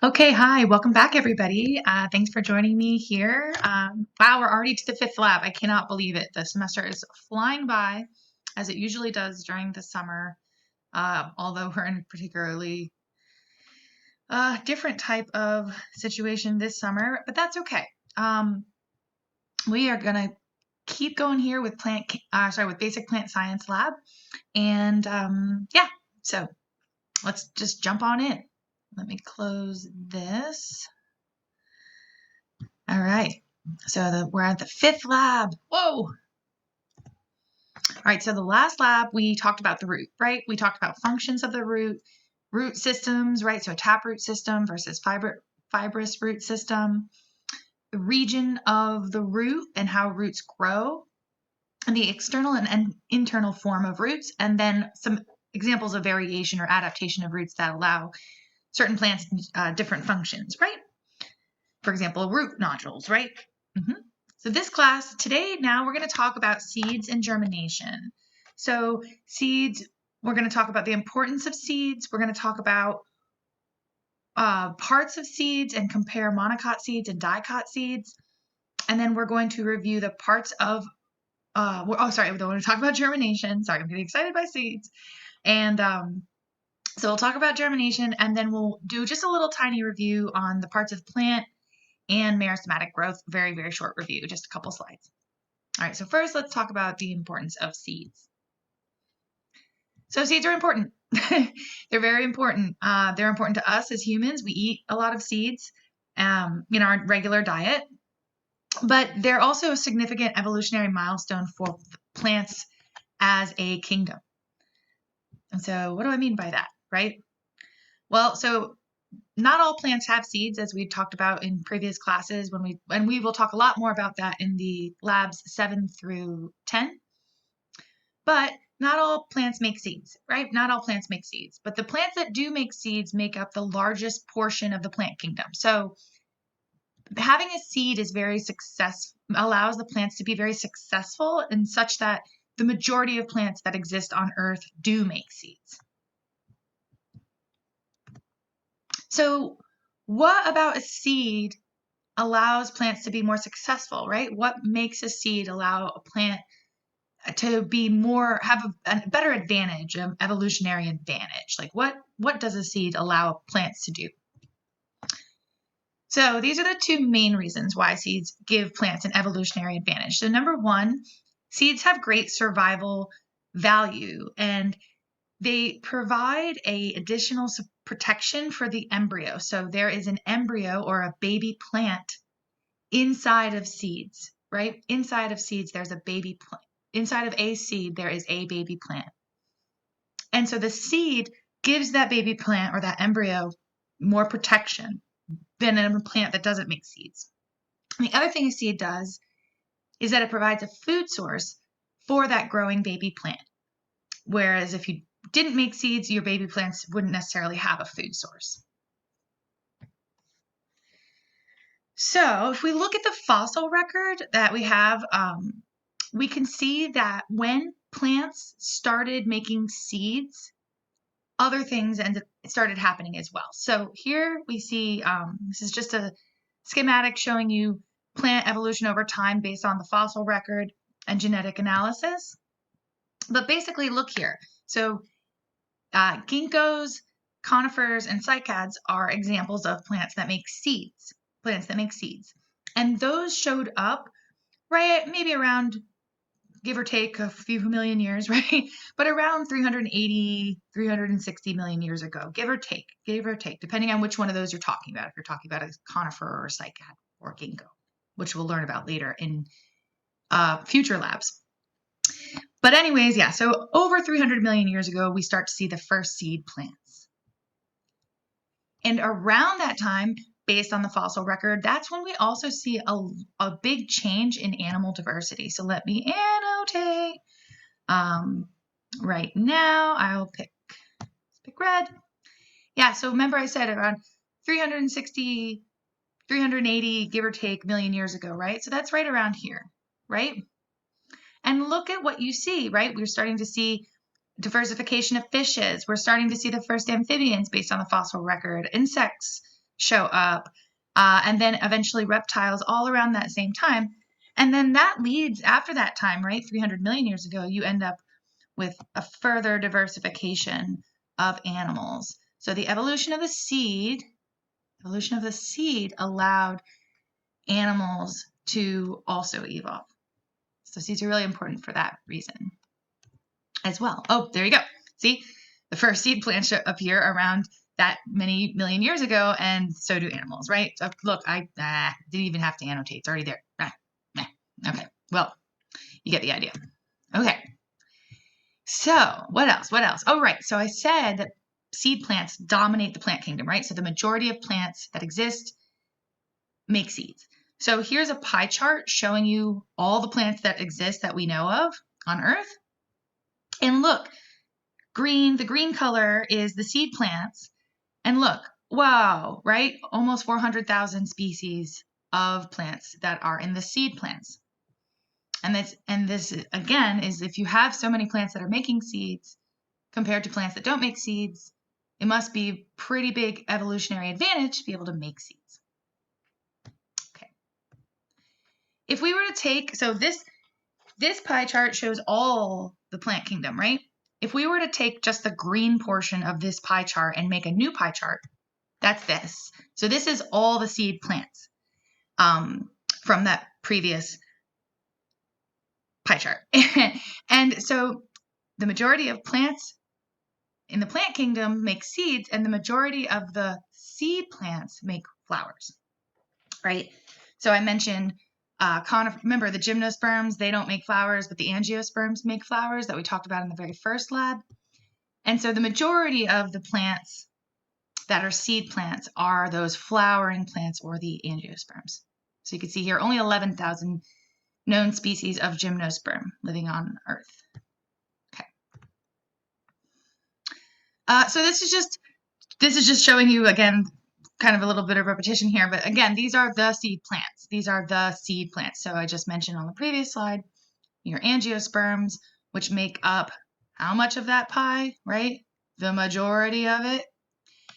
Okay, hi, welcome back, everybody. Thanks for joining me here. Wow, we're already to the fifth lab. I cannot believe it. The semester is flying by, as it usually does during the summer, although we're in a particularly different type of situation this summer, but that's okay. We are going to keep going here with with basic plant science lab, and yeah, so let's just jump on in. Let me close this. All right, so we're at the fifth lab. Whoa! All right, so the last lab we talked about the root, right? We talked about functions of the root systems, right? So a taproot system versus fibrous root system, the region of the root and how roots grow, and the external and internal form of roots, and then some examples of variation or adaptation of roots that allow certain plants different functions, right? For example, root nodules, right? So this class today, now we're going to talk about seeds and germination. So seeds, we're going to talk about the importance of seeds. We're going to talk about parts of seeds and compare monocot seeds and dicot seeds. And then we're going to review the parts of, we want to talk about germination. Sorry, I'm getting excited by seeds. And so we'll talk about germination, and then we'll do just a little tiny review on the parts of plant and meristematic growth. Very, very short review, just a couple slides. All right, so first let's talk about the importance of seeds. So seeds are important. They're very important. They're important to us as humans. We eat a lot of seeds in our regular diet, but they're also a significant evolutionary milestone for plants as a kingdom. And so what do I mean by that, right? Well, so not all plants have seeds, as we talked about in previous classes, and we will talk a lot more about that in the labs 7 through 10. But not all plants make seeds, right? Not all plants make seeds, but the plants that do make seeds make up the largest portion of the plant kingdom. So having a seed is allows the plants to be very successful, and such that the majority of plants that exist on Earth do make seeds. So what about a seed allows plants to be more successful, right? What makes a seed allow a plant to be have a better advantage, evolutionary advantage? Like what does a seed allow plants to do? So these are the two main reasons why seeds give plants an evolutionary advantage. So number one, seeds have great survival value, and they provide a additional protection for the embryo. So there is an embryo or a baby plant inside of seeds, right? Inside of seeds, there's a baby plant. Inside of a seed, there is a baby plant. And so the seed gives that baby plant or that embryo more protection than a plant that doesn't make seeds. And the other thing a seed does is that it provides a food source for that growing baby plant. Whereas if you didn't make seeds, your baby plants wouldn't necessarily have a food source. So if we look at the fossil record that we have, we can see that when plants started making seeds, other things started happening as well. So here we see, this is just a schematic showing you plant evolution over time based on the fossil record and genetic analysis. But basically, look here. So ginkgos, conifers, and cycads are examples of plants that make seeds. And those showed up, right, maybe around, give or take a few million years, right? But around 380, 360 million years ago, give or take, depending on which one of those you're talking about. If you're talking about a conifer or a cycad or ginkgo, which we'll learn about later in future labs. But anyways, yeah, so over 300 million years ago, we start to see the first seed plants. And around that time, based on the fossil record, that's when we also see a big change in animal diversity. So let me annotate. Right now, I'll pick red. Yeah, so remember I said around 360, 380, give or take, million years ago, right? So that's right around here, right? And look at what you see, right? We're starting to see Diversification of fishes. We're starting to see the first amphibians based on the fossil record. Insects show up. And then eventually reptiles all around that same time. And then that leads, after that time, right, 300 million years ago, you end up with a further diversification of animals. So the evolution of the seed allowed animals to also evolve. So seeds are really important for that reason as well. Oh, there you go. See, the first seed plants appear around that many million years ago, and so do animals, right? So look, I didn't even have to annotate. It's already there. Okay, well, you get the idea. Okay. So what else? What else? Oh, right. So I said that seed plants dominate the plant kingdom, right? So the majority of plants that exist make seeds. So here's a pie chart showing you all the plants that exist that we know of on Earth. And look, the green color is the seed plants. And look, wow, right? Almost 400,000 species of plants that are in the seed plants. And this again is if you have so many plants that are making seeds compared to plants that don't make seeds, it must be a pretty big evolutionary advantage to be able to make seeds. Okay. If we were to take, so this pie chart shows all the plant kingdom, right? If we were to take just the green portion of this pie chart and make a new pie chart, that's this. So this is all the seed plants from that previous pie chart. And so the majority of plants in the plant kingdom make seeds, and the majority of the seed plants make flowers, right? So I mentioned, remember the Gymnosperms, they don't make flowers, but the Angiosperms make flowers that we talked about in the very first lab. And so the majority of the plants that are seed plants are those flowering plants or the Angiosperms. So you can see here only 11,000 known species of Gymnosperm living on Earth. Okay. So this is just showing you again, kind of a little bit of repetition here, but again, these are the seed plants. These are the seed plants. So I just mentioned on the previous slide, your Angiosperms, which make up how much of that pie, right? The majority of it.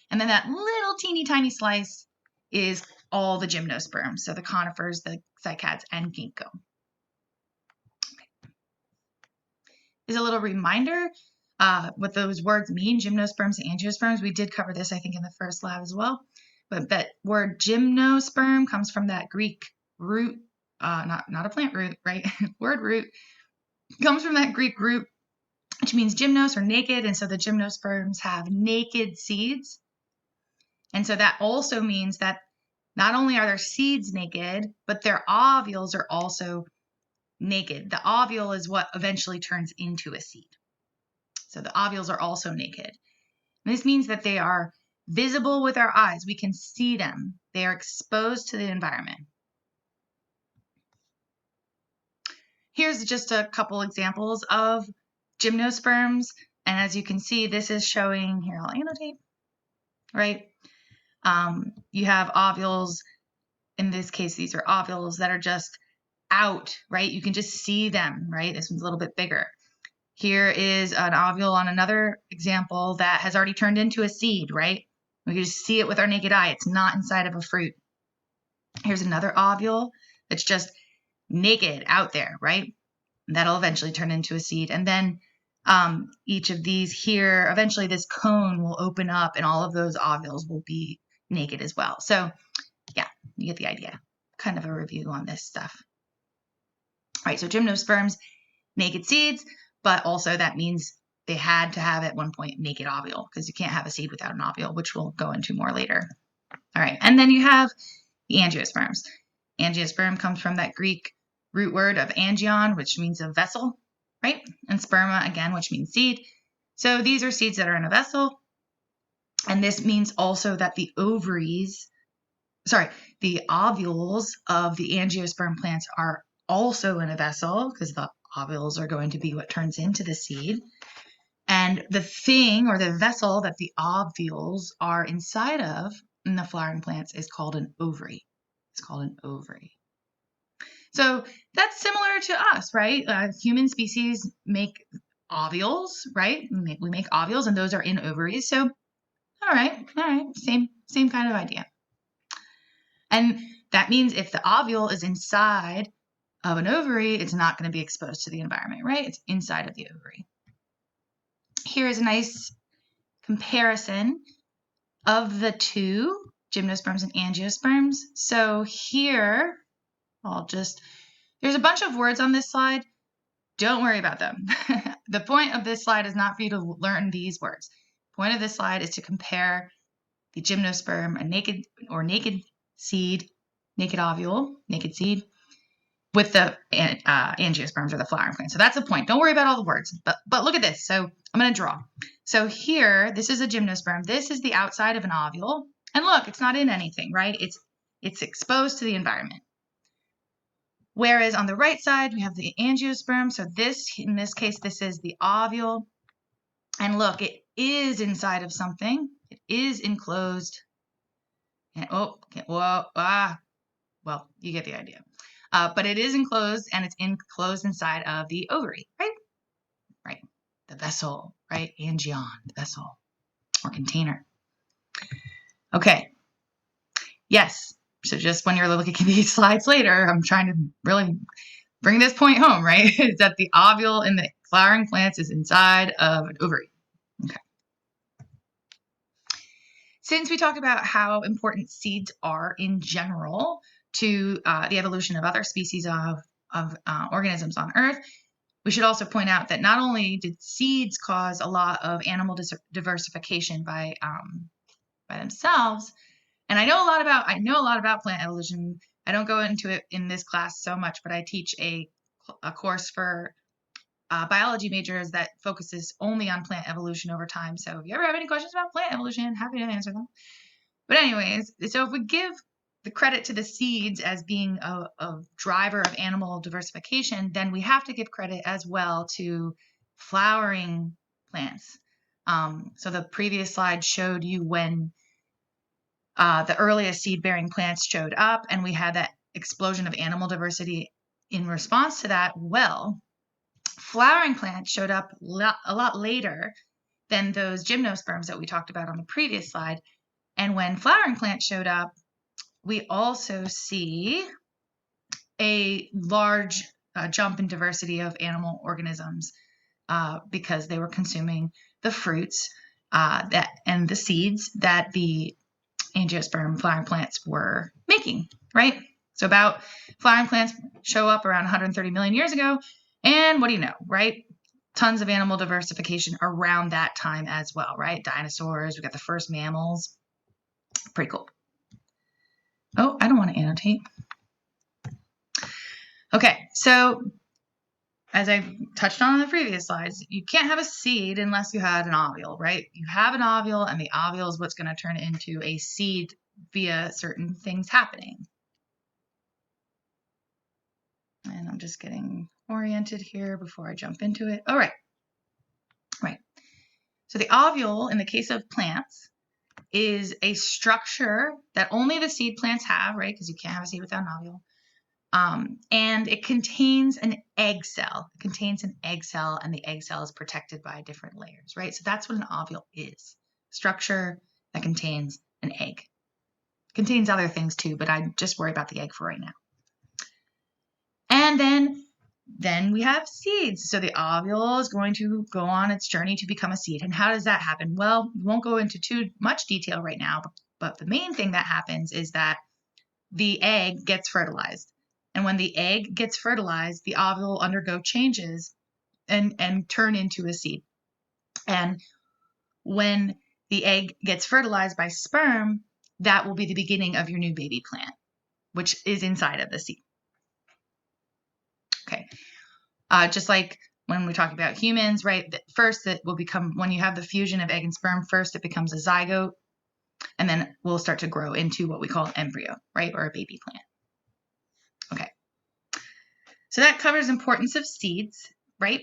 And then that little teeny tiny slice is all the Gymnosperms. So the conifers, the cycads, and ginkgo. Okay. Is a little reminder what those words mean, Gymnosperms and Angiosperms. We did cover this, I think, in the first lab as well. But that word gymnosperm comes from that Greek root, not a plant root, right? Word root comes from that Greek root, which means gymnos or naked. And so the gymnosperms have naked seeds. And so that also means that not only are their seeds naked, but their ovules are also naked. The ovule is what eventually turns into a seed. So the ovules are also naked. And this means that they are visible with our eyes. We can see them. They are exposed to the environment. Here's just a couple examples of gymnosperms. And as you can see, this is showing, here I'll annotate, right? You have ovules. In this case, these are ovules that are just out, right? You can just see them, right? This one's a little bit bigger. Here is an ovule on another example that has already turned into a seed, right? We can just see it with our naked eye. It's not inside of a fruit. Here's another ovule that's just naked out there, right? And that'll eventually turn into a seed. And then each of these here, eventually this cone will open up and all of those ovules will be naked as well. So yeah, you get the idea. Kind of a review on this stuff. All right, so gymnosperms, naked seeds, but also that means they had to have at one point naked ovule because you can't have a seed without an ovule, which we'll go into more later. All right, and then you have the angiosperms. Angiosperm comes from that Greek root word of angion, which means a vessel, right? And sperma, again, which means seed. So these are seeds that are in a vessel. And this means also that the ovules of the angiosperm plants are also in a vessel because the ovules are going to be what turns into the seed. And the thing or the vessel that the ovules are inside of in the flowering plants is called an ovary. It's called an ovary. So that's similar to us, right? Human species make ovules, right? We make ovules, and those are in ovaries. So, all right, same kind of idea. And that means if the ovule is inside of an ovary, it's not going to be exposed to the environment, right? It's inside of the ovary. Here is a nice comparison of the two, gymnosperms and angiosperms. So here, there's a bunch of words on this slide. Don't worry about them. The point of this slide is not for you to learn these words. The point of this slide is to compare the gymnosperm, a naked seed, naked ovule, naked seed, with the angiosperms or the flowering plant. So that's the point. Don't worry about all the words. But look at this. So I'm going to draw. So here, this is a gymnosperm. This is the outside of an ovule. And look, it's not in anything, right? It's exposed to the environment. Whereas on the right side, we have the angiosperm. So in this case, this is the ovule. And look, it is inside of something. It is enclosed. And well, you get the idea. But it is enclosed, and it's enclosed inside of the ovary, right? Right. The vessel, right? Angion, the vessel or container. Okay. Yes. So just when you're looking at these slides later, I'm trying to really bring this point home, right? Is that the ovule in the flowering plants is inside of an ovary. Okay. Since we talked about how important seeds are in general to the evolution of other species of organisms on Earth, we should also point out that not only did seeds cause a lot of animal diversification by themselves, and I know a lot about plant evolution. I don't go into it in this class so much, but I teach a course for biology majors that focuses only on plant evolution over time. So if you ever have any questions about plant evolution, happy to answer them. But anyways, so if we give the credit to the seeds as being a driver of animal diversification, then we have to give credit as well to flowering plants. So the previous slide showed you when the earliest seed-bearing plants showed up, and we had that explosion of animal diversity in response to that. Well, flowering plants showed up a lot later than those gymnosperms that we talked about on the previous slide. And when flowering plants showed up, we also see a large jump in diversity of animal organisms because they were consuming the fruits and the seeds that the angiosperm flowering plants were making, right? So flowering plants show up around 130 million years ago. And what do you know, right? Tons of animal diversification around that time as well, right? Dinosaurs, we got the first mammals. Pretty cool. Oh, I don't want to annotate. Okay, so as I touched on in the previous slides, you can't have a seed unless you had an ovule, right? You have an ovule, and the ovule is what's going to turn into a seed via certain things happening. And I'm just getting oriented here before I jump into it. All right. Right. So the ovule, in the case of plants, is a structure that only the seed plants have, right? Because you can't have a seed without an ovule. And it contains an egg cell. It contains an egg cell, and the egg cell is protected by different layers, right? So that's what an ovule is. Structure that contains an egg. It contains other things too, but I just worry about the egg for right now. And then we have seeds. So the ovule is going to go on its journey to become a seed. And how does that happen? Well, we won't go into too much detail right now, but the main thing that happens is that the egg gets fertilized. And when the egg gets fertilized, the ovule will undergo changes and turn into a seed. And when the egg gets fertilized by sperm, that will be the beginning of your new baby plant, which is inside of the seed. Okay. Just like when we talk about humans, right? First, it will become, when you have the fusion of egg and sperm, first it becomes a zygote, and then we'll start to grow into what we call an embryo, right? Or a baby plant. Okay. So that covers importance of seeds, right?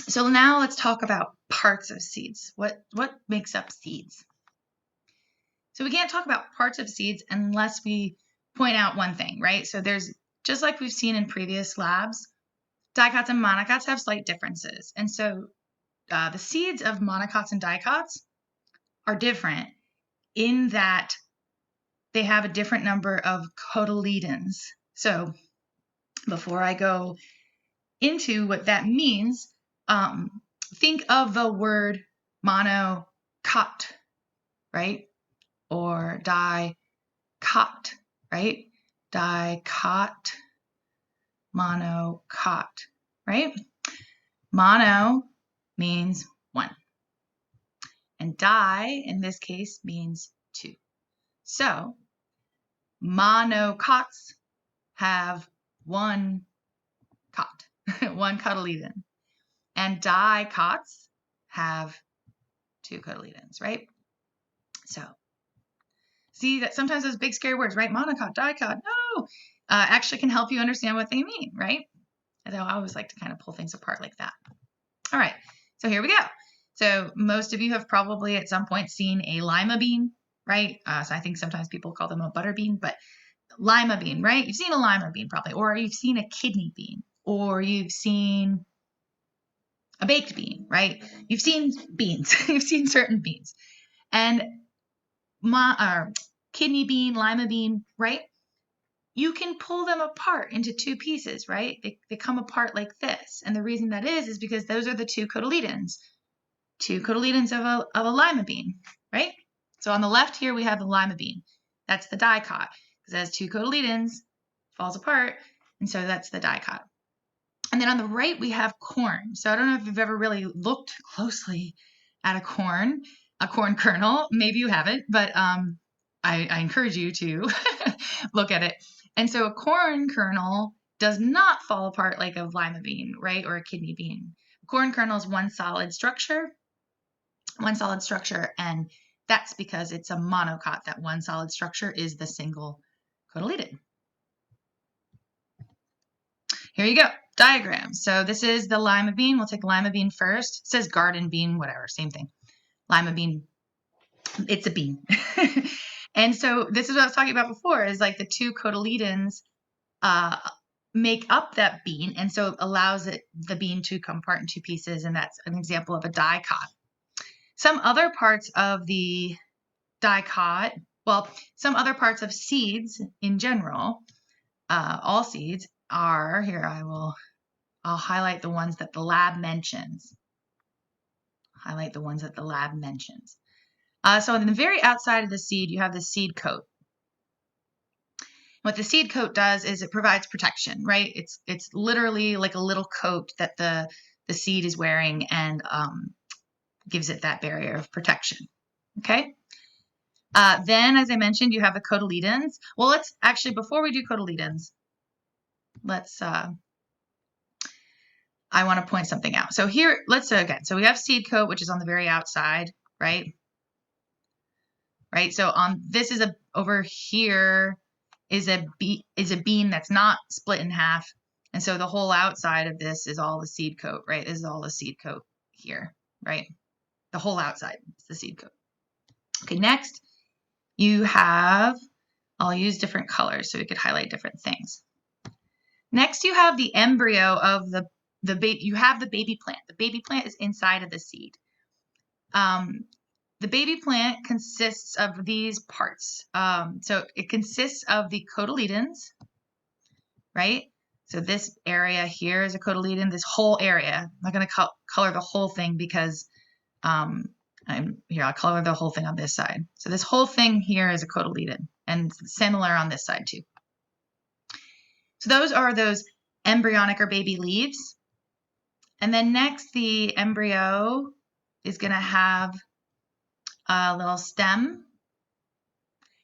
So now let's talk about parts of seeds. What makes up seeds? So we can't talk about parts of seeds unless we point out one thing, right? So there's, just like we've seen in previous labs, Dicots and monocots have slight differences. And so the seeds of monocots and dicots are different in that they have a different number of cotyledons. So before I go into what that means, think of the word monocot, right? Or dicot, right? Dicot, monocot, right? Mono means one, and di in this case means two. So monocots have one cot, one cotyledon, and dicots have two cotyledons, right? So see that sometimes those big scary words, right? Monocot, dicot, no, actually can help you understand what they mean, right? And I always like to kind of pull things apart like that. All right, so here we go. So most of you have probably at some point seen a lima bean, right? So I think sometimes people call them a butter bean, but lima bean, right? You've seen a lima bean probably, or you've seen a kidney bean, or you've seen a baked bean, right? You've seen beans. You've seen certain beans. And kidney bean, lima bean, right? You can pull them apart into two pieces, right? They come apart like this. And the reason that is because those are the two cotyledons of a lima bean, right? So on the left here, we have the lima bean. That's the dicot, because it has two cotyledons, falls apart, and so that's the dicot. And then on the right, we have corn. So I don't know if you've ever really looked closely at a corn kernel. Maybe you haven't, but I encourage you to look at it. And so a corn kernel does not fall apart like a lima bean, right, or a kidney bean. A corn kernel is one solid structure, and that's because it's a monocot. That one solid structure is the single cotyledon. Here you go, diagram. So this is the lima bean. We'll take lima bean first. It says garden bean, whatever, same thing. Lima bean, it's a bean. And so this is what I was talking about before, is like the two cotyledons make up that bean, and so it allows the bean to come apart in two pieces, and that's an example of a dicot. Some other parts of the dicot, well, some other parts of seeds in general, all seeds are, here I'll highlight the ones that the lab mentions. So on the very outside of the seed, you have the seed coat. What the seed coat does is it provides protection, right? It's literally like a little coat that the seed is wearing, and gives it that barrier of protection. Okay. Then, as I mentioned, you have the cotyledons. Well, let's actually, before we do cotyledons, I want to point something out. So here, let's again. So we have seed coat, which is on the very outside, right? Right. So this is over here is a bean that's not split in half, and so the whole outside of this is all the seed coat, right? This is all the seed coat here, right? The whole outside is the seed coat. Okay. Next, you have. I'll use different colors so we could highlight different things. Next, you have the embryo of the baby. You have the baby plant. The baby plant is inside of the seed. The baby plant consists of these parts. So it consists of the cotyledons, right? So this area here is a cotyledon. This whole area. I'm not going to color the whole thing because I'll color the whole thing on this side. So this whole thing here is a cotyledon, and similar on this side too. So those are those embryonic or baby leaves. And then next, the embryo is going to have a little stem.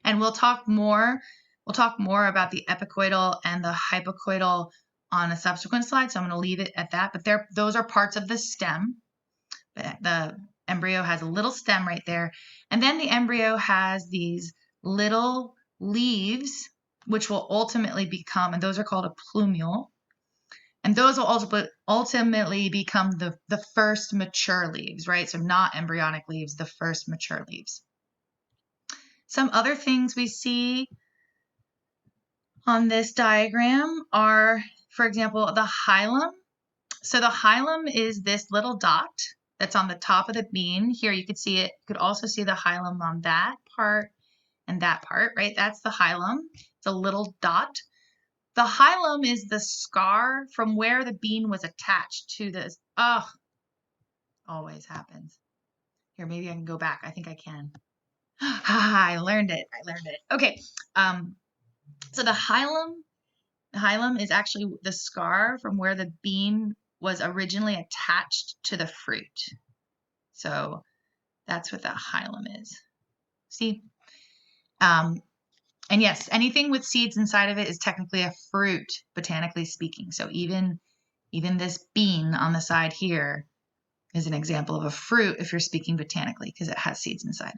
And we'll talk more about the epicoidal and the hypocoidal on a subsequent slide. So I'm going to leave it at that. But those are parts of the stem. The embryo has a little stem right there. And then the embryo has these little leaves, which will ultimately become, and those are called a plumule. And those will ultimately become the first mature leaves, right? So not embryonic leaves, the first mature leaves. Some other things we see on this diagram are, for example, the hilum. So the hilum is this little dot that's on the top of the bean. Here you could see it. You could also see the hilum on that part and that part, right? That's the hilum. It's a little dot. The hilum is the scar from where the bean was attached to this. Oh, always happens. Here, maybe I can go back. I think I can. I learned it. Okay. So the hilum is actually the scar from where the bean was originally attached to the fruit. So that's what the hilum is. See? And yes, anything with seeds inside of it is technically a fruit, botanically speaking. So even this bean on the side here is an example of a fruit if you're speaking botanically because it has seeds inside.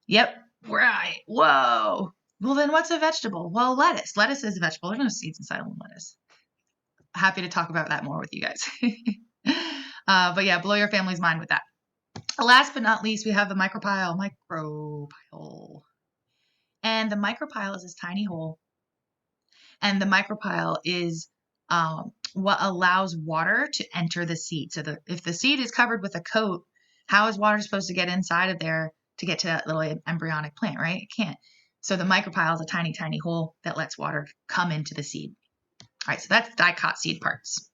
Yep, right. Whoa. Well, then what's a vegetable? Well, lettuce. Lettuce is a vegetable. There's no seeds inside of lettuce. Happy to talk about that more with you guys. But yeah, blow your family's mind with that. Last but not least, we have the micropyle. And the micropyle is this tiny hole. And the micropyle is what allows water to enter the seed. So if the seed is covered with a coat, how is water supposed to get inside of there to get to that little embryonic plant, right? It can't. So the micropyle is a tiny, tiny hole that lets water come into the seed. All right, so that's the dicot seed parts.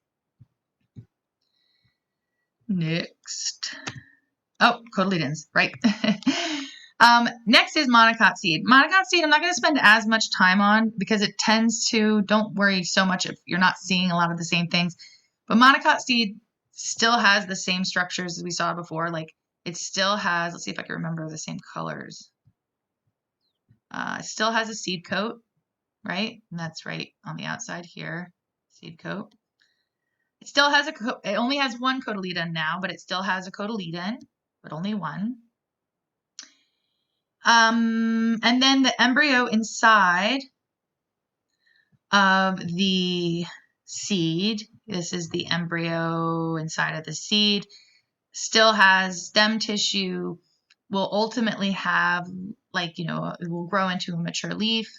Next. Oh, cotyledons, right. Next is monocot seed. Monocot seed, I'm not going to spend as much time on because it tends to, don't worry so much if you're not seeing a lot of the same things. But monocot seed still has the same structures as we saw before. Like it still has, let's see if I can remember the same colors. It still has a seed coat, right? And that's right on the outside here, seed coat. It still has it only has one cotyledon now, but it still has a cotyledon, but only one. And then the embryo inside of the seed, this is the embryo inside of the seed, still has stem tissue, will ultimately have, like, it will grow into a mature leaf.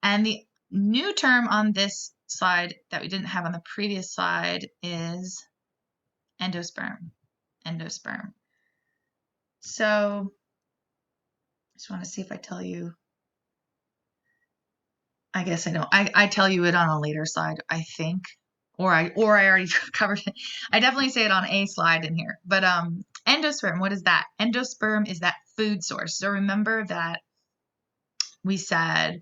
And the new term on this slide that we didn't have on the previous slide is endosperm. Endosperm. So I just want to see if I tell you. I guess I don't. I tell you it on a later slide, I think, or I already covered it. I definitely say it on a slide in here. But endosperm, what is that? Endosperm is that food source. So remember that we said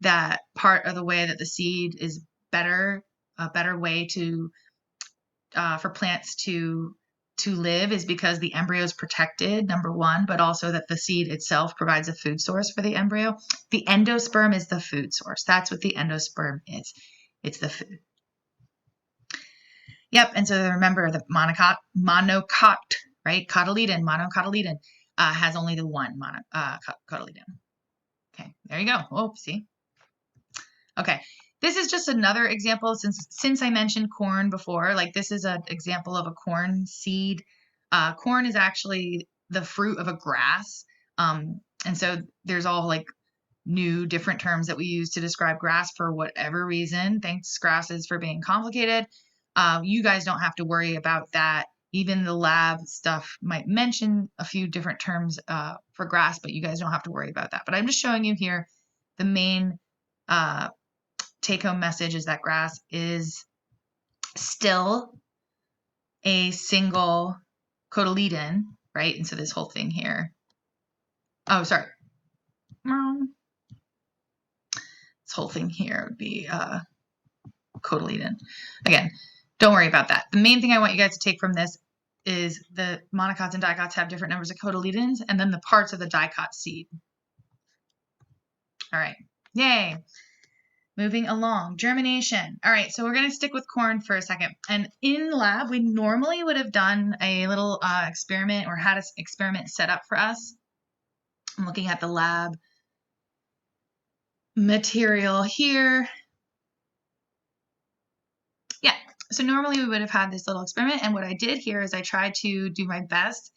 that part of the way that the seed is a better way to for plants to live is because the embryo is protected, number one, but also that the seed itself provides a food source for the embryo. The endosperm is the food source. That's what the endosperm is. It's the food. Yep, and so remember the monocot, right? Cotyledon, monocotyledon has only the one cotyledon. Okay, there you go. Oh, see? Okay, this is just another example since I mentioned corn before. Like this is an example of a corn seed. Corn is actually the fruit of a grass. And so there's all like new different terms that we use to describe grass for whatever reason. Thanks, grasses, for being complicated. You guys don't have to worry about that. Even the lab stuff might mention a few different terms for grass, but you guys don't have to worry about that. But I'm just showing you here the main take-home message is that grass is still a single cotyledon, right? And so this whole thing here. Oh, sorry. This whole thing here would be cotyledon. Again, don't worry about that. The main thing I want you guys to take from this is the monocots and dicots have different numbers of cotyledons, and then the parts of the dicot seed. All right. Yay. Moving along, germination. All right, so we're going to stick with corn for a second. And in lab, we normally would have done a little experiment or had an experiment set up for us. I'm looking at the lab material here. Yeah, so normally we would have had this little experiment. And what I did here is I tried to do my best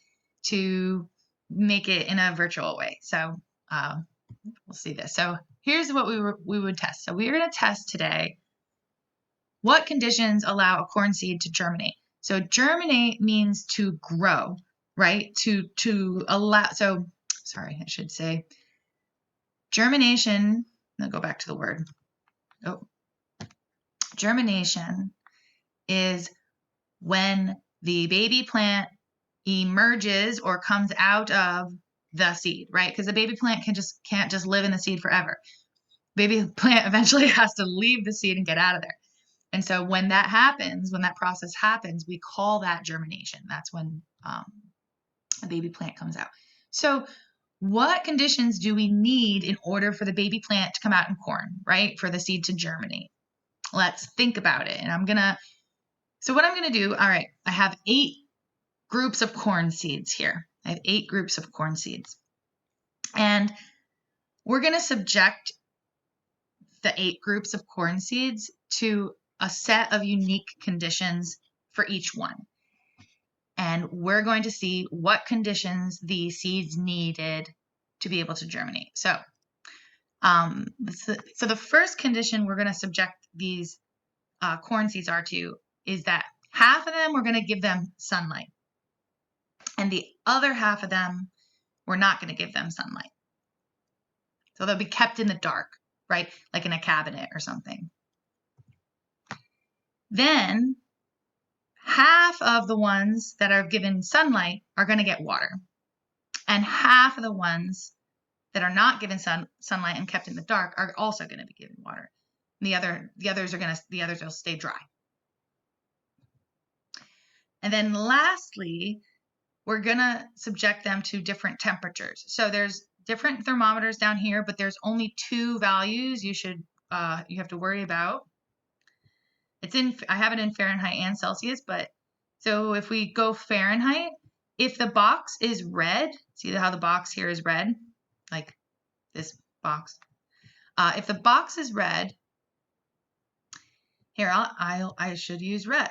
to make it in a virtual way. So we'll see this. So here's what we would test. So we're going to test today what conditions allow a corn seed to germinate? So germinate means to grow, right? To allow, so sorry, I should say germination. I'll go back to the word. Oh, germination is when the baby plant emerges or comes out of the seed, right? Because the baby plant can't just live in the seed forever. Baby plant eventually has to leave the seed and get out of there. And so when that happens, when that process happens, we call that germination. That's when a baby plant comes out. So what conditions do we need in order for the baby plant to come out in corn, right? For the seed to germinate? Let's think about it. And so what I'm going to do, all right, I have 8 groups of corn seeds here. I have 8 groups of corn seeds. And we're going to subject the 8 groups of corn seeds to a set of unique conditions for each one. And we're going to see what conditions the seeds needed to be able to germinate. So the first condition we're going to subject these corn seeds to is that half of them we're going to give them sunlight. And the other half of them, we're not going to give them sunlight. So they'll be kept in the dark, right? Like in a cabinet or something. Then half of the ones that are given sunlight are going to get water. And half of the ones that are not given sunlight and kept in the dark are also going to be given water. And the others will stay dry. And then lastly, we're going to subject them to different temperatures. So there's different thermometers down here, but there's only 2 values you have to worry about. I have it in Fahrenheit and Celsius, but so if we go Fahrenheit, if the box is red, see how the box here is red, like this box. If the box is red, here I should use red.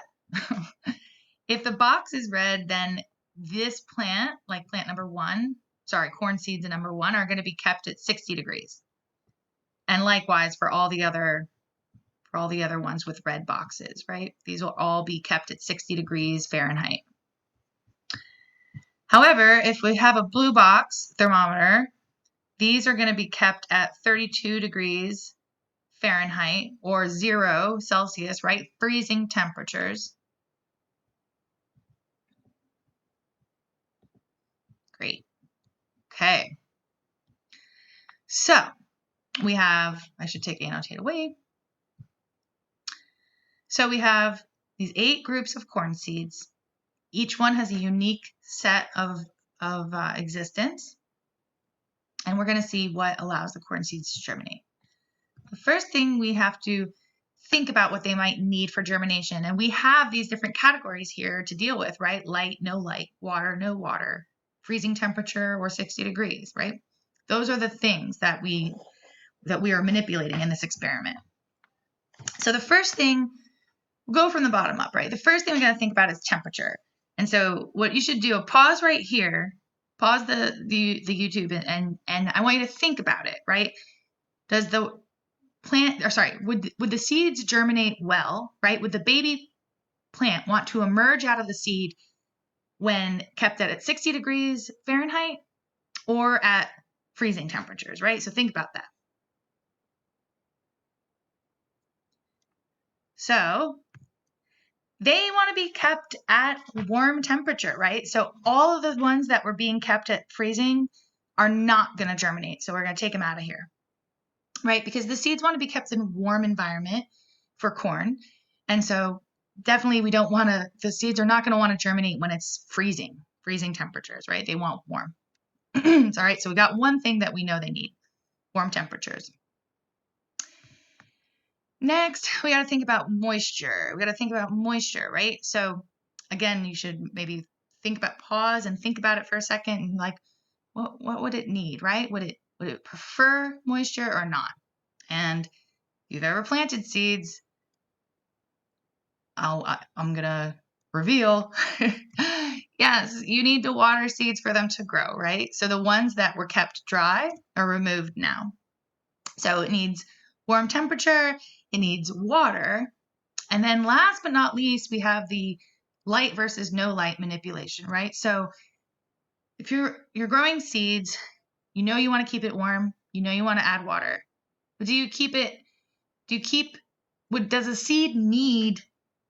If the box is red, then this plant, like plant number 1, corn seeds in number 1 are going to be kept at 60 degrees. And likewise for all the other ones with red boxes, right? These will all be kept at 60 degrees Fahrenheit. However, if we have a blue box thermometer, these are going to be kept at 32 degrees Fahrenheit or 0 Celsius, right? Freezing temperatures. Great. Okay. So we have, I should take annotate away. So we have these 8 groups of corn seeds. Each one has a unique set of existence. And we're going to see what allows the corn seeds to germinate. The first thing we have to think about what they might need for germination. And we have these different categories here to deal with, right? Light, no light, water, no water, freezing temperature, or 60 degrees, right? Those are the things that we are manipulating in this experiment. So the first thing, we'll go from the bottom up, right? The first thing we're going to think about is temperature. And so what you should do, pause right here, pause the YouTube, and I want you to think about it, right? Does the plant, would the seeds germinate well, right? Would the baby plant want to emerge out of the seed when kept at 60 degrees Fahrenheit or at freezing temperatures, right? So think about that. So they want to be kept at warm temperature, right? So all of the ones that were being kept at freezing are not going to germinate. So we're going to take them out of here, right? Because the seeds want to be kept in a warm environment for corn. And so definitely the seeds are not going to want to germinate when it's freezing temperatures, right? They want warm. All right, so we got one thing that we know they need, warm temperatures. Next, we got to think about moisture. Right? So again, you should maybe pause and think about it for a second and like, what would it need, right? Would it prefer moisture or not? And if you've ever planted seeds, I'm gonna reveal, yes, you need to water seeds for them to grow, right? So the ones that were kept dry are removed now. So it needs warm temperature, it needs water, And then last but not least, we have the light versus no light manipulation, right? So if you're growing seeds, you know you want to keep it warm, you know you want to add water. But does a seed need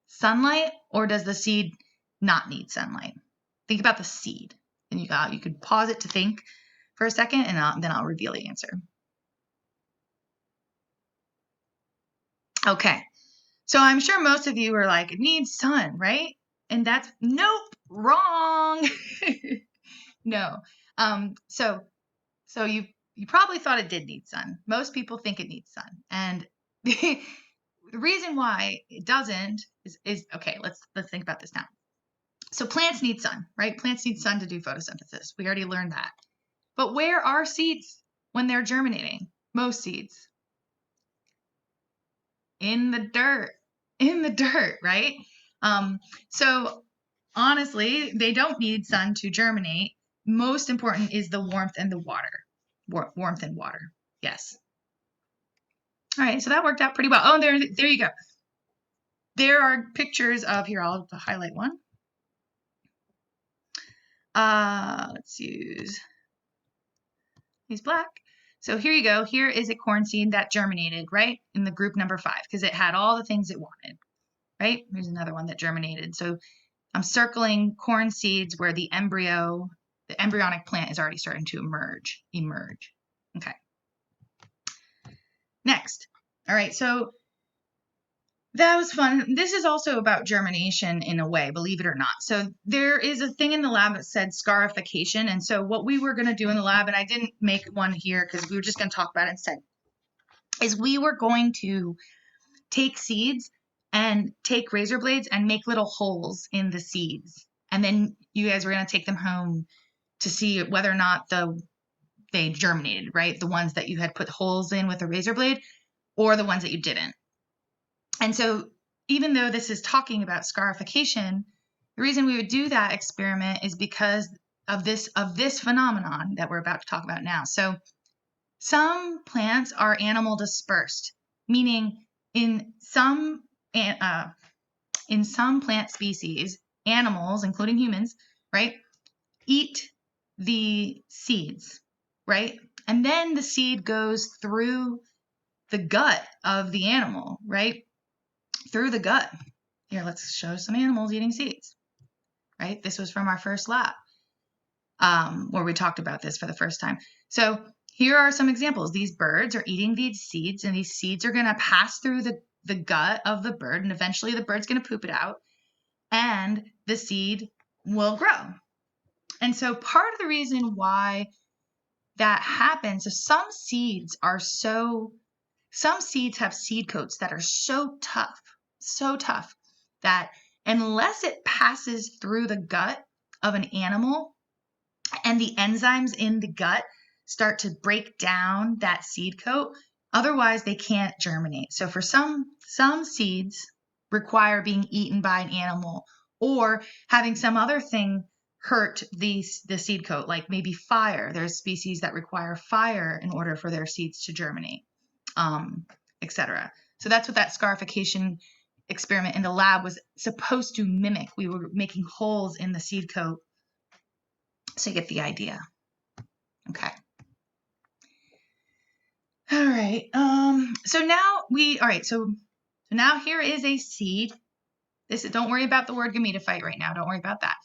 sunlight, or does the seed not need sunlight? Think about the seed. And you could pause it to think for a second, and then I'll reveal the answer. Okay. So I'm sure most of you are like, it needs sun, right? And that's nope, wrong. No. So you probably thought it did need sun. Most people think it needs sun. And the reason why it doesn't is okay, let's think about this now. So plants need sun, right? Plants need sun to do photosynthesis. We already learned that. But where are seeds when they're germinating? Most seeds in the dirt, right? So honestly, they don't need sun to germinate. Most important is the warmth and the water. Warmth and water. Yes. All right, so that worked out pretty well. Oh, there you go. There are pictures of, here, I'll highlight one. Let's use black. So here you go. Here is a corn seed that germinated, right? In the group number 5, because it had all the things it wanted, right? Here's another one that germinated. So I'm circling corn seeds where the embryonic plant is already starting to emerge. Okay. Next. All right, so that was fun. This is also about germination in a way, believe it or not. So there is a thing in the lab that said scarification. And so what we were going to do in the lab, and I didn't make one here because we were just going to talk about it instead, is we were going to take seeds and take razor blades and make little holes in the seeds. And then you guys were going to take them home to see whether or not they germinated, right? The ones that you had put holes in with a razor blade or the ones that you didn't. And so even though this is talking about scarification, the reason we would do that experiment is because of this phenomenon that we're about to talk about now. So some plants are animal dispersed, meaning in some plant species, animals, including humans, right, eat the seeds, right? And then the seed goes through the gut of the animal, right? Through the gut. Here, let's show some animals eating seeds, right? This was from our first lab, where we talked about this for the first time. So here are some examples. These birds are eating these seeds, and these seeds are going to pass through the gut of the bird, and eventually the bird's going to poop it out, and the seed will grow. And so part of the reason why that happens is some seeds have seed coats that are so tough that unless it passes through the gut of an animal and the enzymes in the gut start to break down that seed coat, otherwise they can't germinate. So for some seeds require being eaten by an animal or having some other thing hurt the seed coat, like maybe fire. There's species that require fire in order for their seeds to germinate, etc. So that's what that scarification experiment in the lab was supposed to mimic. We were making holes in the seed coat, so you get the idea. Okay. All right. So now here is a seed. Don't worry about the word gametophyte right now. Don't worry about that.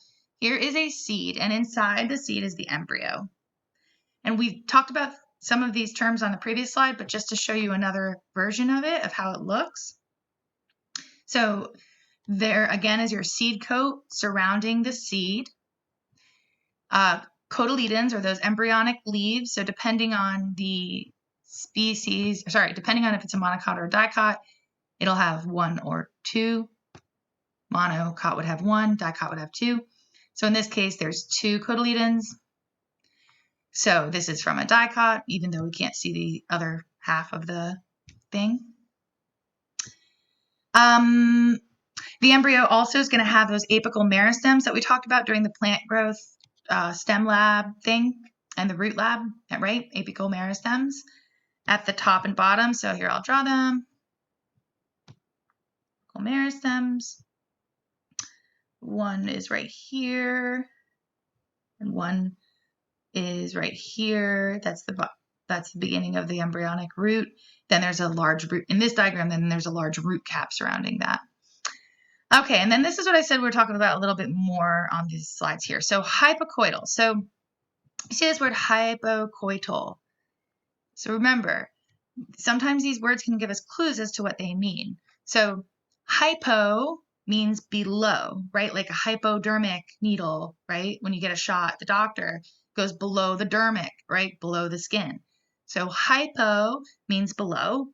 Here is a seed, and inside the seed is the embryo. And we talked about some of these terms on the previous slide, but just to show you another version of it, of how it looks. So there again is your seed coat surrounding the seed. Cotyledons are those embryonic leaves. So depending on the species, depending on if it's a monocot or a dicot, it'll have 1 or 2. Monocot would have 1, dicot would have 2. So in this case, there's 2 cotyledons. So this is from a dicot, even though we can't see the other half of the thing. The embryo also is going to have those apical meristems that we talked about during the plant growth stem lab thing and the root lab, right? Apical meristems at the top and bottom. So here I'll draw them. apical meristems. One is right here, and one is right here. That's the beginning of the embryonic root. Then there's a large root in this diagram. Then there's a large root cap surrounding that. Okay, and then this is what I said we're talking about a little bit more on these slides here. So hypocoital. So you see this word hypocoital. So remember, sometimes these words can give us clues as to what they mean. So hypo means below, right? Like a hypodermic needle, right? When you get a shot, the doctor goes below the dermic, right? Below the skin. So hypo means below.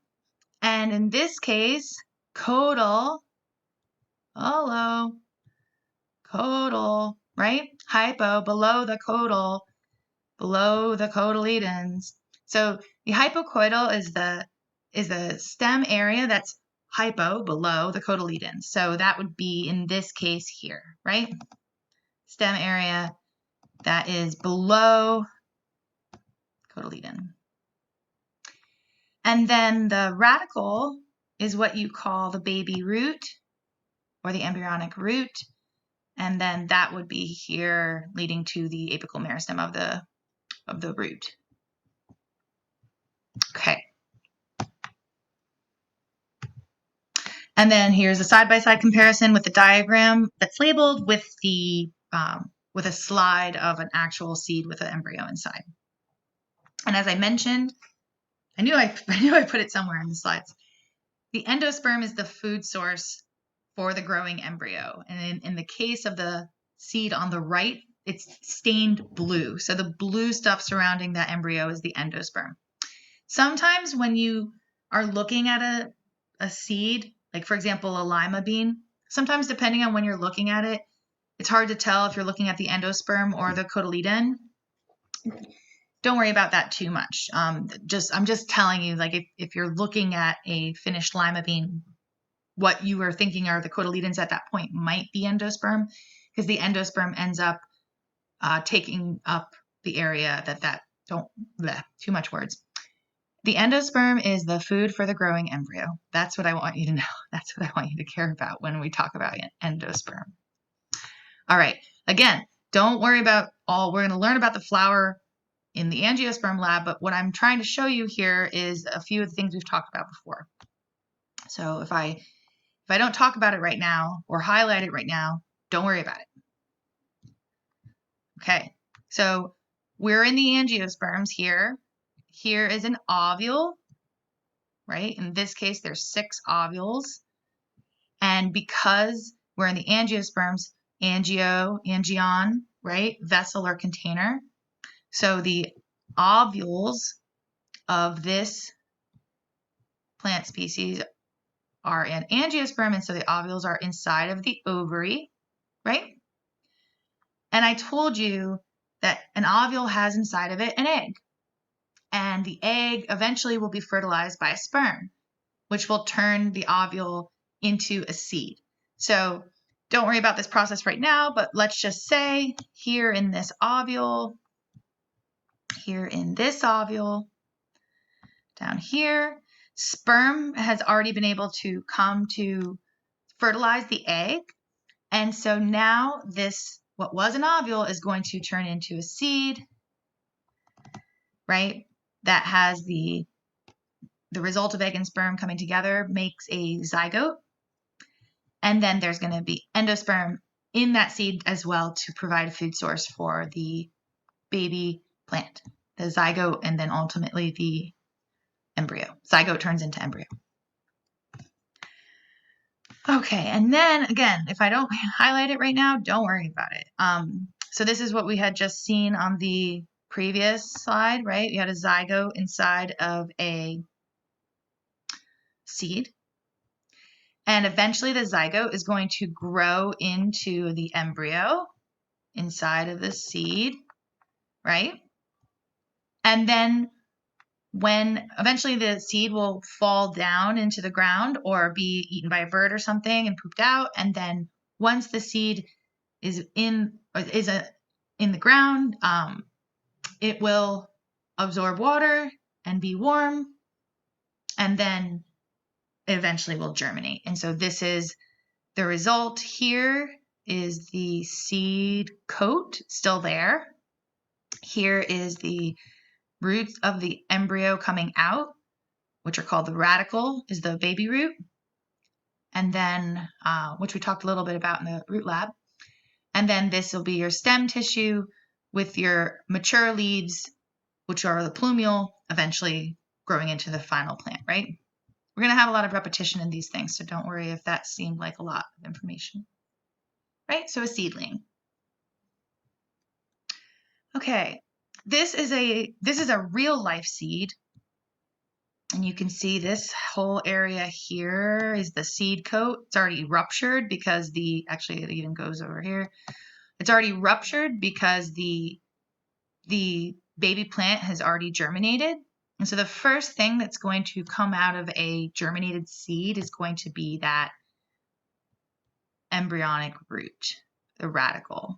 And in this case, caudal, hello, caudal, right? Hypo, below the cotyledons. So the hypocoital is the stem area that's hypo, below the cotyledons. So that would be in this case here, right? Stem area that is below cotyledon. And then the radical is what you call the baby root or the embryonic root. And then that would be here leading to the apical meristem of the root. Okay. And then here's a side-by-side comparison with the diagram that's labeled with the with a slide of an actual seed with an embryo inside. And as I mentioned, I knew I put it somewhere in the slides. The endosperm is the food source for the growing embryo. And in the case of the seed on the right, it's stained blue. So the blue stuff surrounding that embryo is the endosperm. Sometimes when you are looking at a seed, like for example, a lima bean, sometimes depending on when you're looking at it, it's hard to tell if you're looking at the endosperm or the cotyledon. Don't worry about that too much. I'm just telling you, like if you're looking at a finished lima bean, what you are thinking are the cotyledons at that point might be endosperm, because the endosperm ends up taking up the area too much words. The endosperm is the food for the growing embryo. That's what I want you to know. That's what I want you to care about when we talk about endosperm. All right. Again, don't worry about we're going to learn about the flower in the angiosperm lab, but what I'm trying to show you here is a few of the things we've talked about before. So if I don't talk about it right now or highlight it right now, don't worry about it. Okay. So we're in the angiosperms here. Here is an ovule, right? In this case, there's 6 ovules. And because we're in the angiosperms, angion, right? Vessel or container. So the ovules of this plant species are an angiosperm, and so the ovules are inside of the ovary, right? And I told you that an ovule has inside of it an egg. And the egg eventually will be fertilized by a sperm, which will turn the ovule into a seed. So don't worry about this process right now, but let's just say here in this ovule, down here, sperm has already been able to come to fertilize the egg. And so now what was an ovule is going to turn into a seed, right? That has the result of egg and sperm coming together makes a zygote. And then there's going to be endosperm in that seed as well to provide a food source for the baby plant, the zygote, and then ultimately the embryo. Zygote turns into embryo. Okay, and then again, if I don't highlight it right now, don't worry about it. So this is what we had just seen on the previous slide, right? You had a zygote inside of a seed. And eventually the zygote is going to grow into the embryo inside of the seed, right? And then when eventually the seed will fall down into the ground or be eaten by a bird or something and pooped out. And then once the seed is in the ground, it will absorb water and be warm. And then eventually will germinate. And so this is the result. Here is the seed coat still there. Here is the roots of the embryo coming out, which are called the radicle, is the baby root. And then, which we talked a little bit about in the root lab. And then this will be your stem tissue with your mature leaves, which are the plumule, eventually growing into the final plant, right? We're going to have a lot of repetition in these things, so don't worry if that seemed like a lot of information, right? So a seedling. Okay, this is a real life seed. And you can see this whole area here is the seed coat. It's already ruptured because actually it even goes over here. It's already ruptured because the baby plant has already germinated. And so the first thing that's going to come out of a germinated seed is going to be that embryonic root, the radicle.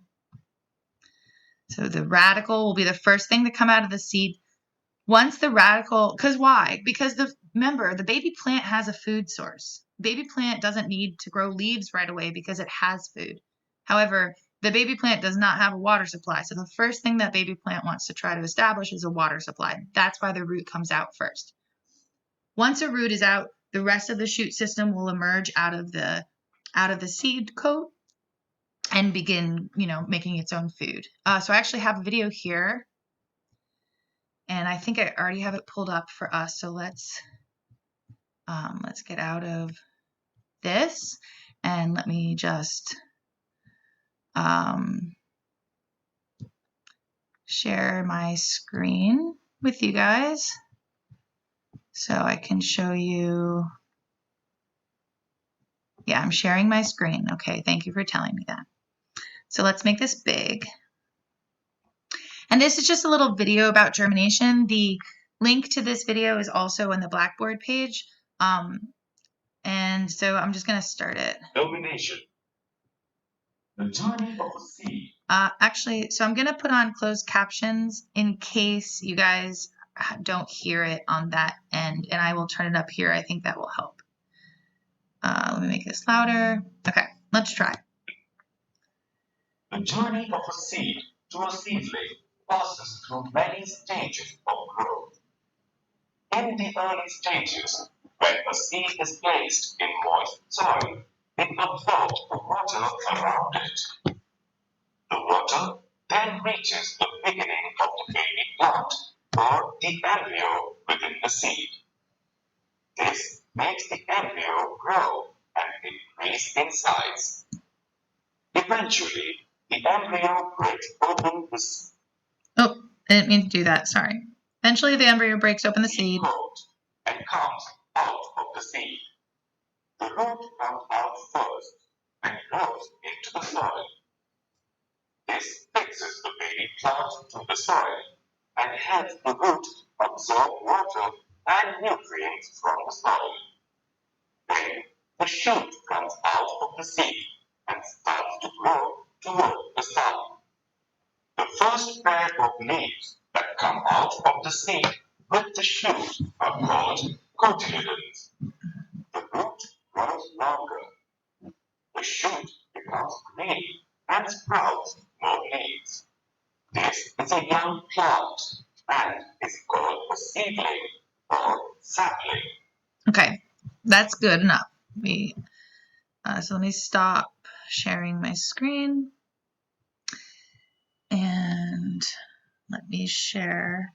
So the radicle will be the first thing to come out of the seed. Once the radicle, because why? Because remember, the baby plant has a food source. Baby plant doesn't need to grow leaves right away because it has food. However, the baby plant does not have a water supply. So the first thing that baby plant wants to try to establish is a water supply. That's why the root comes out first. Once a root is out, the rest of the shoot system will emerge out of the seed coat and begin, making its own food. So I actually have a video here. And I think I already have it pulled up for us. So let's get out of this and let me just share my screen with you guys so I can show you. Yeah, I'm sharing my screen. Okay, thank you for telling me that. So let's make this big. And this is just a little video about germination. The link to this video is also on the Blackboard page. And so I'm just going to start it. Germination. The journey of a seed. Actually, so I'm going to put on closed captions in case you guys don't hear it on that end, and I will turn it up here. I think that will help. Let me make this louder. Okay, let's try. The journey of a seed to a seedling passes through many stages of growth. In the early stages, when a seed is placed in moist soil, it absorbs the water around it. The water then reaches the beginning of the baby plant or the embryo within the seed. This makes the embryo grow and increase in size. Eventually, the embryo breaks open the seed. Oh, I didn't mean to do that, sorry. Eventually the embryo breaks open the seed And comes out of the seed. The root comes out first and grows into the soil. This fixes the baby plant to the soil and helps the root absorb water and nutrients from the soil. Then the shoot comes out of the seed and starts to grow toward the sun. The first pair of leaves that come out of the seed with the shoot are called cotyledons. The root grows longer. The shoot becomes green and sprouts more leaves. This is a young plant and is called a seedling or sapling. Okay, that's good enough. So let me stop sharing my screen and let me share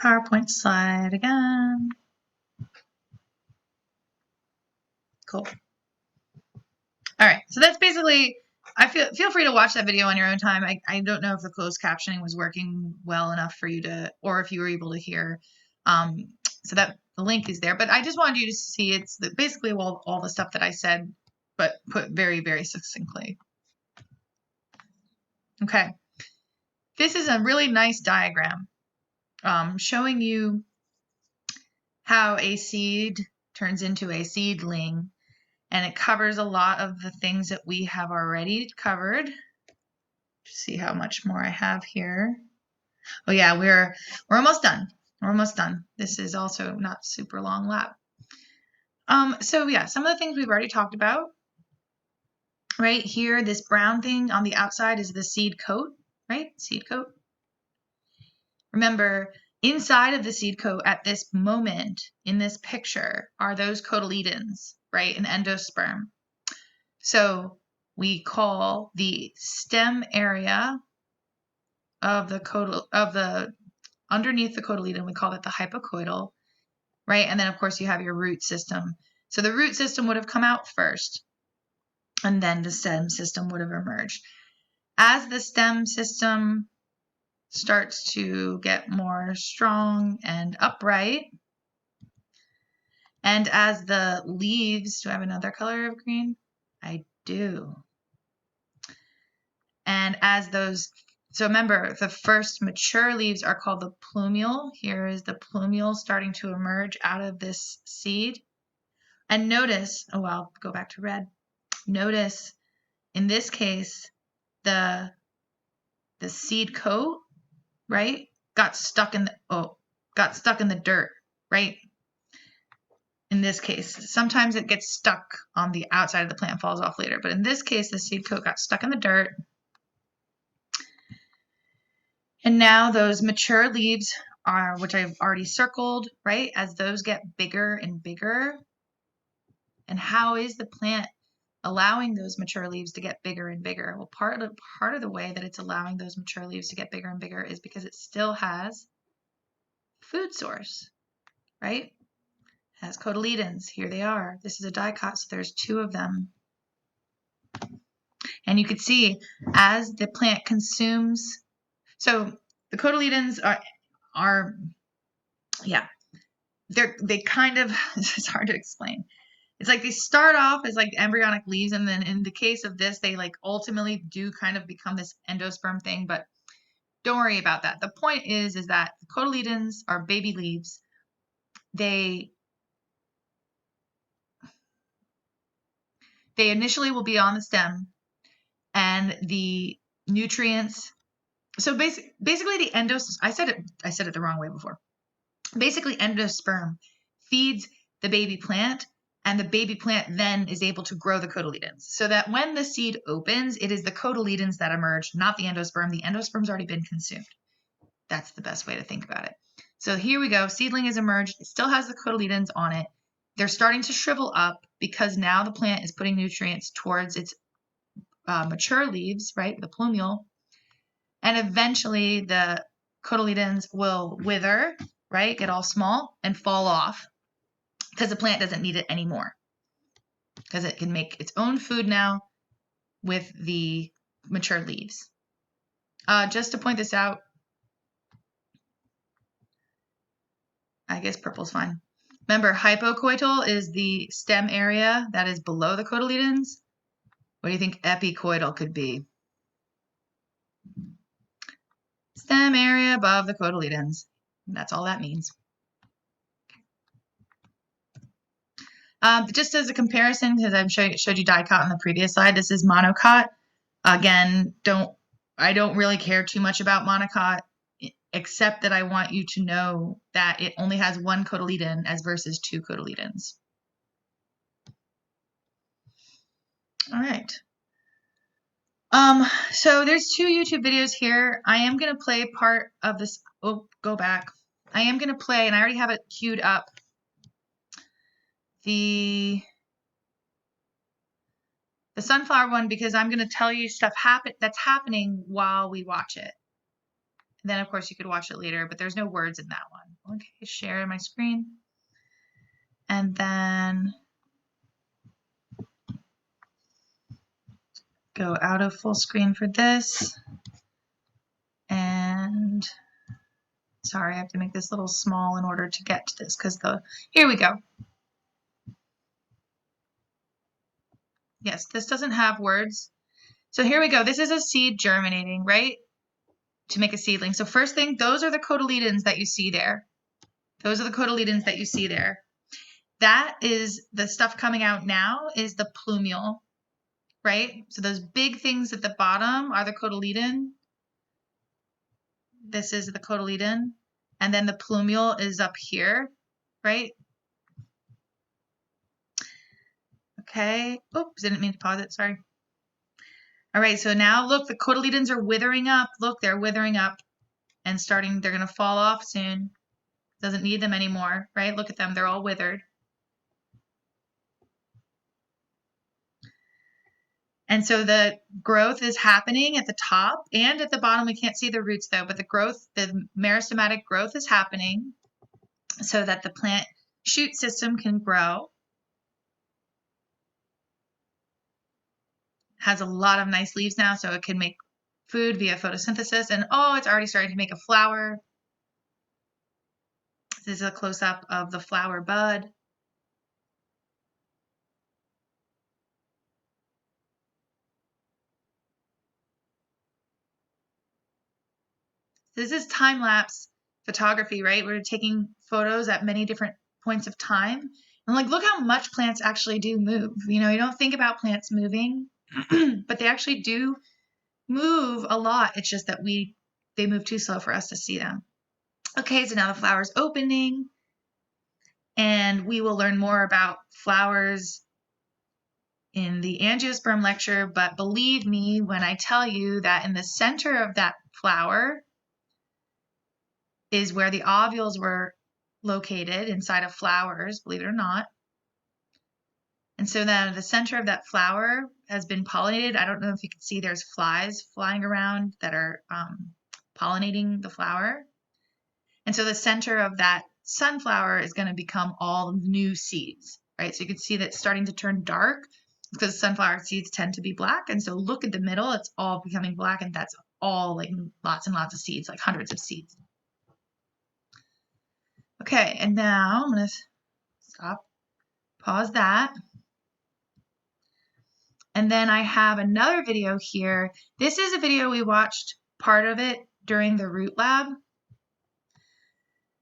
PowerPoint slide again. Cool. All right, so that's basically, feel free to watch that video on your own time. I don't know if the closed captioning was working well enough for you to, or if you were able to hear. So that the link is there, but I just wanted you to see it's basically all the stuff that I said, but put very, very succinctly. Okay, this is a really nice diagram showing you how a seed turns into a seedling, and it covers a lot of the things that we have already covered. See how much more I have here. Oh yeah, we're almost done. We're almost done. This is also not super long lab. So yeah, some of the things we've already talked about. Right here, this brown thing on the outside is the seed coat, right? Seed coat. Remember, inside of the seed coat at this moment in this picture are those cotyledons, right? An endosperm. So we call the stem area of the underneath the cotyledon, we call it the hypocotyl, right? And then of course you have your root system. So the root system would have come out first, and then the stem system would have emerged. As the stem system starts to get more strong and upright, and as the leaves, do I have another color of green? I do. And as those, so remember, the first mature leaves are called the plumule. Here is the plumule starting to emerge out of this seed. And notice, oh, I'll go back to red. Notice, in this case, the seed coat, right, got stuck in the dirt, right? In this case, sometimes it gets stuck on the outside of the plant, falls off later. But in this case, the seed coat got stuck in the dirt. And now those mature leaves are, which I've already circled, right? As those get bigger and bigger. And how is the plant allowing those mature leaves to get bigger and bigger? Well, part of the way that it's allowing those mature leaves to get bigger and bigger is because it still has food source, right? It has cotyledons. Here they are. This is a dicot, so there's 2 of them. And you could see as the plant consumes, so the cotyledons are yeah, they kind of, it's hard to explain. It's like they start off as like embryonic leaves, and then in the case of this, they like ultimately do kind of become this endosperm thing, but don't worry about that. The point is that the cotyledons are baby leaves. They initially will be on the stem, and the nutrients. So basically the I said it the wrong way before. Basically, endosperm feeds the baby plant, and the baby plant then is able to grow the cotyledons. So that when the seed opens, it is the cotyledons that emerge, not the endosperm. The endosperm's already been consumed. That's the best way to think about it. So here we go. Seedling has emerged. It still has the cotyledons on it. They're starting to shrivel up because now the plant is putting nutrients towards its mature leaves, right, the plumule. And eventually the cotyledons will wither, right, get all small and fall off because the plant doesn't need it anymore, because it can make its own food now with the mature leaves. Just to point this out, I guess purple's fine. Remember, hypocotyl is the stem area that is below the cotyledons. What do you think epicotyl could be? Stem area above the cotyledons. That's all that means. Just as a comparison, because I showed you dicot on the previous slide, this is monocot. Again, I don't really care too much about monocot, except that I want you to know that it only has 1 cotyledon as versus 2 cotyledons. All right. So there's 2 YouTube videos here. I am going to play part of this. Oh, go back. I am going to play, and I already have it queued up, the sunflower one, because I'm going to tell you stuff that's happening while we watch it. And then, of course, you could watch it later, but there's no words in that one. Okay, share my screen. And then go out of full screen for this. And sorry, I have to make this a little small in order to get to this, because here we go. Yes, this doesn't have words. So here we go. This is a seed germinating, right? To make a seedling. So first thing, those are the cotyledons that you see there. Those are the cotyledons that you see there. That is the stuff coming out now is the plumule, right? So those big things at the bottom are the cotyledon. This is the cotyledon. And then the plumule is up here, right? Okay. Oops, didn't mean to pause it, sorry. All right, so now look, the cotyledons are withering up. Look, they're withering up and they're gonna fall off soon. Doesn't need them anymore, right? Look at them, they're all withered. And so the growth is happening at the top and at the bottom. We can't see the roots though, but the meristematic growth is happening so that the plant shoot system can grow. Has a lot of nice leaves now, so it can make food via photosynthesis. And oh, it's already starting to make a flower. This is a close-up of the flower bud. This is time-lapse photography, right? We're taking photos at many different points of time. And like, look how much plants actually do move. You know, you don't think about plants moving, but they actually do move a lot. It's just that they move too slow for us to see them. Okay, so now the flower's opening, and we will learn more about flowers in the angiosperm lecture, but believe me when I tell you that in the center of that flower is where the ovules were located inside of flowers, believe it or not. And so then the center of that flower has been pollinated. I don't know if you can see there's flies flying around that are pollinating the flower. And so the center of that sunflower is going to become all new seeds, right? So you can see that it's starting to turn dark because sunflower seeds tend to be black. And so look at the middle, it's all becoming black, and that's all like lots and lots of seeds, like hundreds of seeds. Okay, and now I'm going to stop, pause that. And then I have another video here. This is a video we watched part of it during the root lab.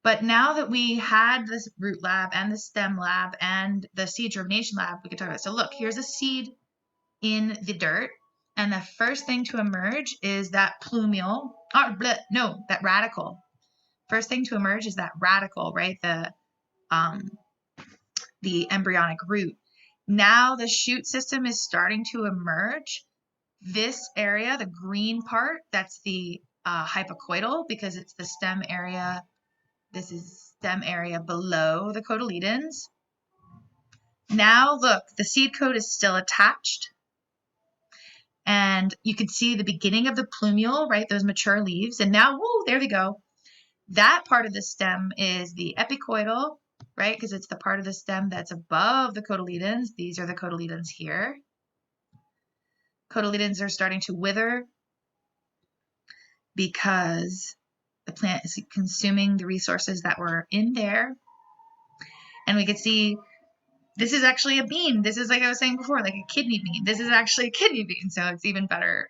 But now that we had this root lab and the stem lab and the seed germination lab, we can talk about it. So look, here's a seed in the dirt. And the first thing to emerge is that plumule, that radicle. First thing to emerge is that radicle, right? The embryonic root. Now the shoot system is starting to emerge. This area, the green part, that's the hypocotyl because it's the stem area. This is stem area below the cotyledons. Now look, the seed coat is still attached. And you can see the beginning of the plumule, right? Those mature leaves. And now, whoa, there we go. That part of the stem is the epicotyl, right? Because it's the part of the stem that's above the cotyledons. These are the cotyledons here. Cotyledons are starting to wither because the plant is consuming the resources that were in there. And we can see this is actually a bean. This is, like I was saying before, like a kidney bean. This is actually a kidney bean, so it's even better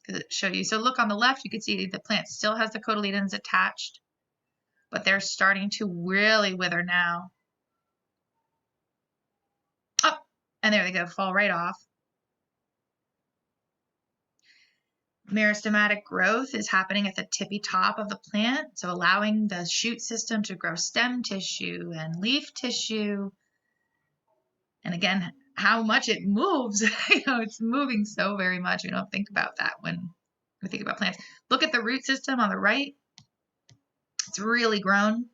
to show you. So look on the left, you can see the plant still has the cotyledons attached, but they're starting to really wither now. Oh, and there they go, fall right off. Meristematic growth is happening at the tippy top of the plant, so allowing the shoot system to grow stem tissue and leaf tissue. And again, how much it moves, it's moving so very much. We don't think about that when we think about plants. Look at the root system on the right. It's really grown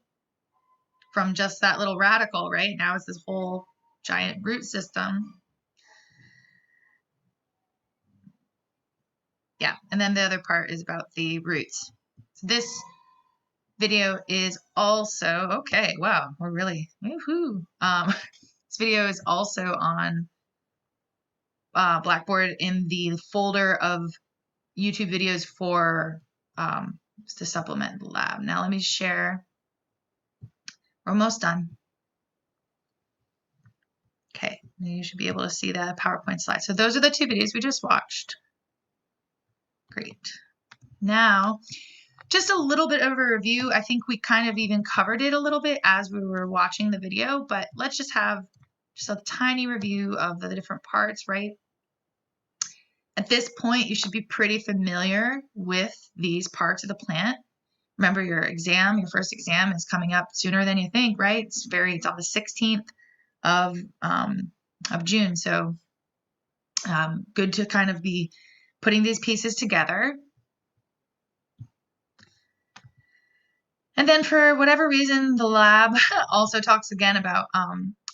from just that little radicle, right? Now it's this whole giant root system. Yeah, and then the other part is about the roots. So this video is also, okay, wow, we're really, woohoo. This video is also on Blackboard in the folder of YouTube videos for to supplement the lab. Now let me share. We're almost done. Okay, you should be able to see the PowerPoint slide. So those are the two videos we just watched. Great. Now, just a little bit of a review. I think we kind of even covered it a little bit as we were watching the video, but let's just have just a tiny review of the different parts, right? At this point, you should be pretty familiar with these parts of the plant. Remember your exam, your first exam is coming up sooner than you think, right? It's on the 16th of June. So good to kind of be putting these pieces together. And then for whatever reason, the lab also talks again about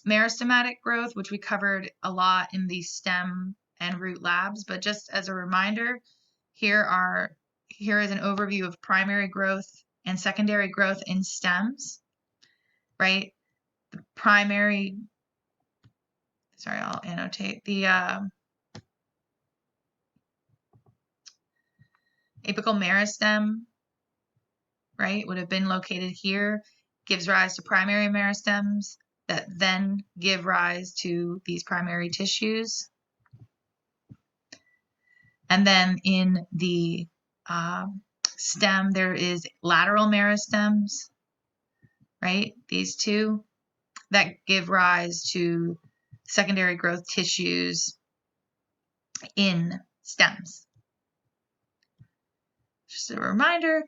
meristematic growth, which we covered a lot in the stem and root labs. But just as a reminder, here is an overview of primary growth and secondary growth in stems, right? The primary, sorry, I'll annotate the apical meristem, right, would have been located here, gives rise to primary meristems that then give rise to these primary tissues. And then in the stem, there is lateral meristems, right? These two that give rise to secondary growth tissues in stems. Just a reminder.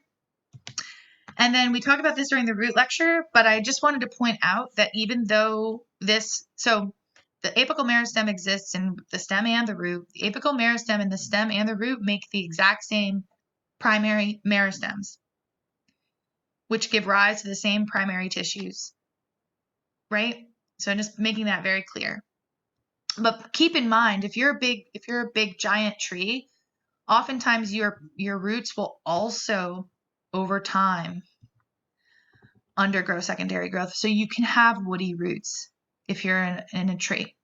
And then we talked about this during the root lecture, but I just wanted to point out that even though so the apical meristem exists in the stem and the root, the apical meristem in the stem and the root make the exact same primary meristems, which give rise to the same primary tissues, right? So I'm just making that very clear. But keep in mind, if you're a big giant tree, oftentimes your roots will also over time undergrow secondary growth. So you can have woody roots if you're in a tree.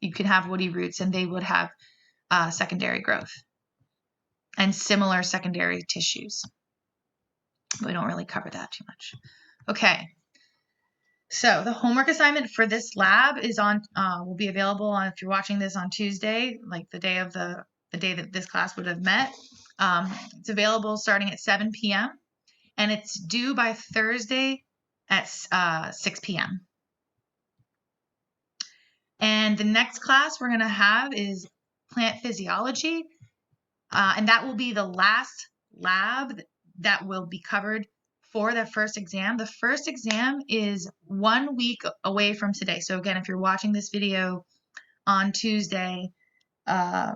You can have woody roots and they would have secondary growth and similar secondary tissues. We don't really cover that too much. Okay. So the homework assignment for this lab is will be available on, if you're watching this on Tuesday, like the day that this class would have met. It's available starting at 7 p.m. and it's due by Thursday at 6 p.m. And the next class we're going to have is plant physiology, and that will be the last lab that will be covered for the first exam. The first exam is 1 week away from today. So again, if you're watching this video on Tuesday the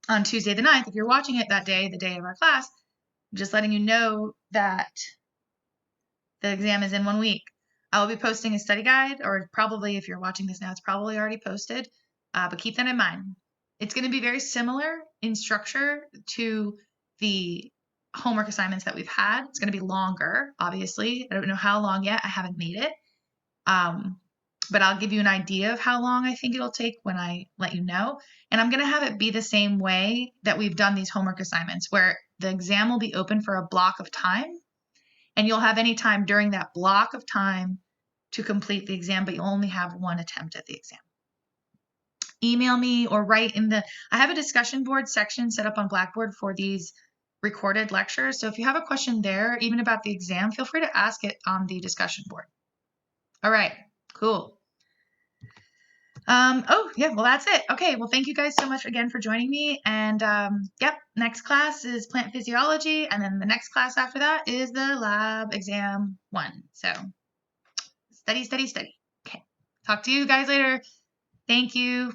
9th, if you're watching it that day, the day of our class, I'm just letting you know that the exam is in 1 week. I will be posting a study guide, or probably if you're watching this now, it's probably already posted, but keep that in mind. It's going to be very similar in structure to the homework assignments that we've had. It's going to be longer, obviously. I don't know how long yet. I haven't made it. But I'll give you an idea of how long I think it'll take when I let you know. And I'm going to have it be the same way that we've done these homework assignments, where the exam will be open for a block of time, and you'll have any time during that block of time to complete the exam, but you'll only have one attempt at the exam. Email me or write in I have a discussion board section set up on Blackboard for these recorded lectures. So if you have a question there, even about the exam, feel free to ask it on the discussion board. All right, cool. Oh yeah, well that's it. Okay, well thank you guys so much again for joining me. And yep, next class is plant physiology, and then the next class after that is the lab exam 1. So study, study, study. Okay, talk to you guys later. Thank you.